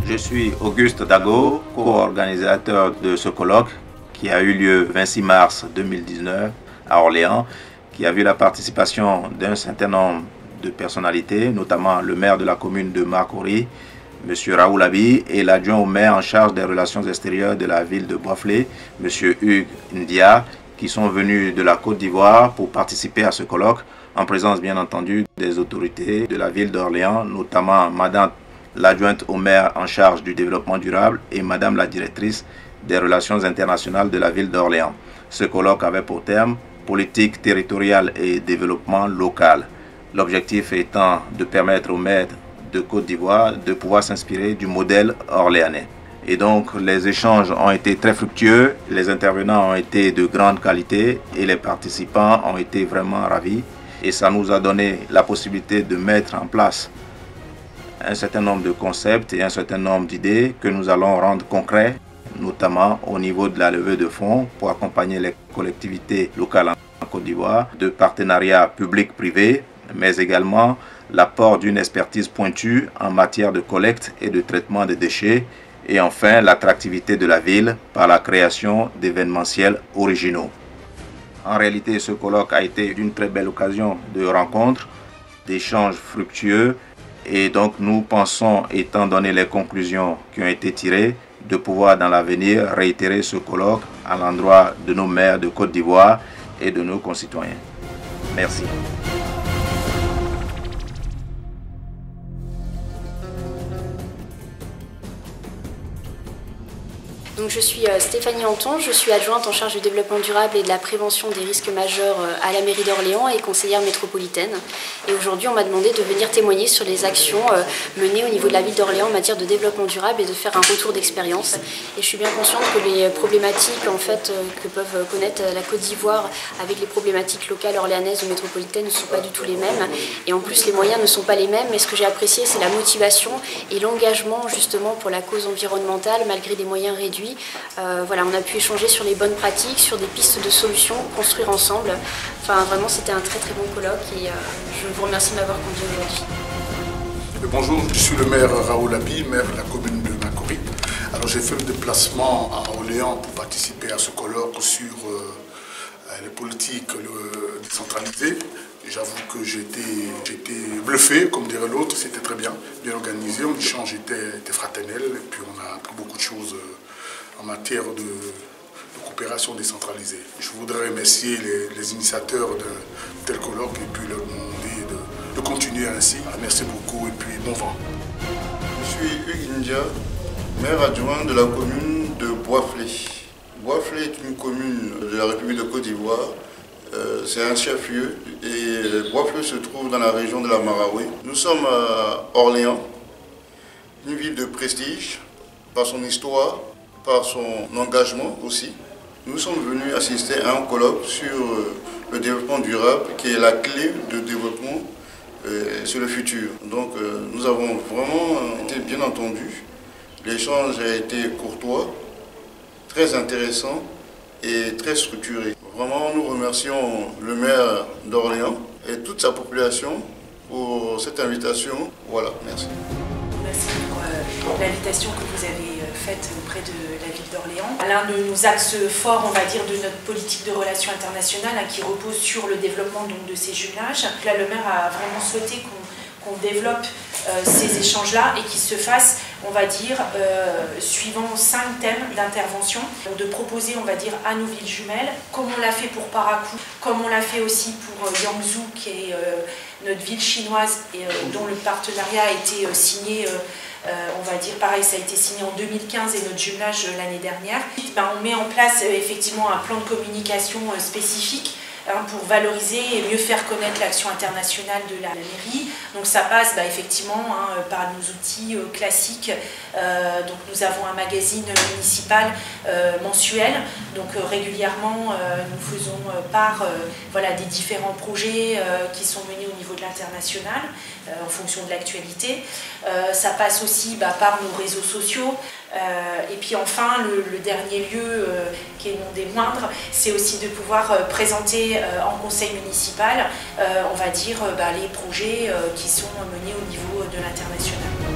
Je suis Auguste Dago, co-organisateur de ce colloque qui a eu lieu le 26 mars 2019 à Orléans, qui a vu la participation d'un certain nombre de personnalités, notamment le maire de la commune de Marcory, M. Raoul Abi, et l'adjoint au maire en charge des relations extérieures de la ville de Boisflé, M. Hugues Ndia, qui sont venus de la Côte d'Ivoire pour participer à ce colloque, en présence bien entendu des autorités de la ville d'Orléans, notamment Madame l'adjointe au maire en charge du développement durable et Madame la directrice des relations internationales de la ville d'Orléans. Ce colloque avait pour terme politique territoriale et développement local. L'objectif étant de permettre aux maires de Côte d'Ivoire de pouvoir s'inspirer du modèle orléanais. Et donc les échanges ont été très fructueux, les intervenants ont été de grande qualité et les participants ont été vraiment ravis. Et ça nous a donné la possibilité de mettre en place un certain nombre de concepts et un certain nombre d'idées que nous allons rendre concrets, notamment au niveau de la levée de fonds pour accompagner les collectivités locales en Côte d'Ivoire, de partenariats publics-privés, mais également l'apport d'une expertise pointue en matière de collecte et de traitement des déchets, et enfin l'attractivité de la ville par la création d'événementiels originaux. En réalité, ce colloque a été une très belle occasion de rencontres, d'échanges fructueux, et donc nous pensons, étant donné les conclusions qui ont été tirées, de pouvoir dans l'avenir réitérer ce colloque à l'endroit de nos maires de Côte d'Ivoire et de nos concitoyens. Merci. Donc je suis Stéphanie Anton, je suis adjointe en charge du développement durable et de la prévention des risques majeurs à la mairie d'Orléans et conseillère métropolitaine. Et aujourd'hui, on m'a demandé de venir témoigner sur les actions menées au niveau de la ville d'Orléans en matière de développement durable et de faire un retour d'expérience. Et je suis bien consciente que les problématiques que peuvent connaître la Côte d'Ivoire avec les problématiques locales orléanaises ou métropolitaines ne sont pas du tout les mêmes. Et en plus, les moyens ne sont pas les mêmes. Mais ce que j'ai apprécié, c'est la motivation et l'engagement justement pour la cause environnementale malgré des moyens réduits. Voilà, on a pu échanger sur les bonnes pratiques, sur des pistes de solutions, construire ensemble. Enfin, vraiment, c'était un très très bon colloque et je vous remercie de m'avoir conduit aujourd'hui. Bonjour, je suis le maire Raoul Abi, maire de la commune de Marcory. Alors j'ai fait le déplacement à Orléans pour participer à ce colloque sur les politiques décentralisées. J'avoue que j'ai été bluffé, comme dirait l'autre, c'était très bien organisé, l'échange était fraternel et puis on a appris beaucoup de choses en matière de coopération décentralisée. Je voudrais remercier les initiateurs de tel colloque et puis leur demander de continuer ainsi. Merci beaucoup et puis bon vent. Je suis Hugues Ndia, maire adjoint de la commune de Boisflé. Boisflé est une commune de la République de Côte d'Ivoire. C'est un chef-lieu et Boisflé se trouve dans la région de la Maraoué. Nous sommes à Orléans, une ville de prestige par son histoire, par son engagement aussi. Nous sommes venus assister à un colloque sur le développement durable qui est la clé de développement sur le futur. Donc nous avons vraiment été bien entendus. L'échange a été courtois, très intéressant et très structuré. Vraiment, nous remercions le maire d'Orléans et toute sa population pour cette invitation. Voilà, merci. Merci pour l'invitation que vous avez faite auprès de la ville d'Orléans. L'un de nos axes forts, on va dire, de notre politique de relations internationales qui repose sur le développement donc, de ces jumelages. Là, le maire a vraiment souhaité qu'on développe ces échanges-là et qu'ils se fassent, on va dire, suivant 5 thèmes d'intervention. De proposer, on va dire, à nos villes jumelles, comme on l'a fait pour Parakou, comme on l'a fait aussi pour Yangzhou, qui est notre ville chinoise et dont le partenariat a été signé, on va dire, pareil, ça a été signé en 2015 et notre jumelage l'année dernière. On met en place effectivement un plan de communication spécifique pour valoriser et mieux faire connaître l'action internationale de la mairie. Donc ça passe effectivement par nos outils classiques. Donc nous avons un magazine municipal mensuel. Donc régulièrement nous faisons part des différents projets qui sont menés au niveau de l'international en fonction de l'actualité. Ça passe aussi par nos réseaux sociaux. Et puis enfin, le dernier lieu, qui est non des moindres, c'est aussi de pouvoir présenter en conseil municipal, on va dire, les projets qui sont menés au niveau de l'international.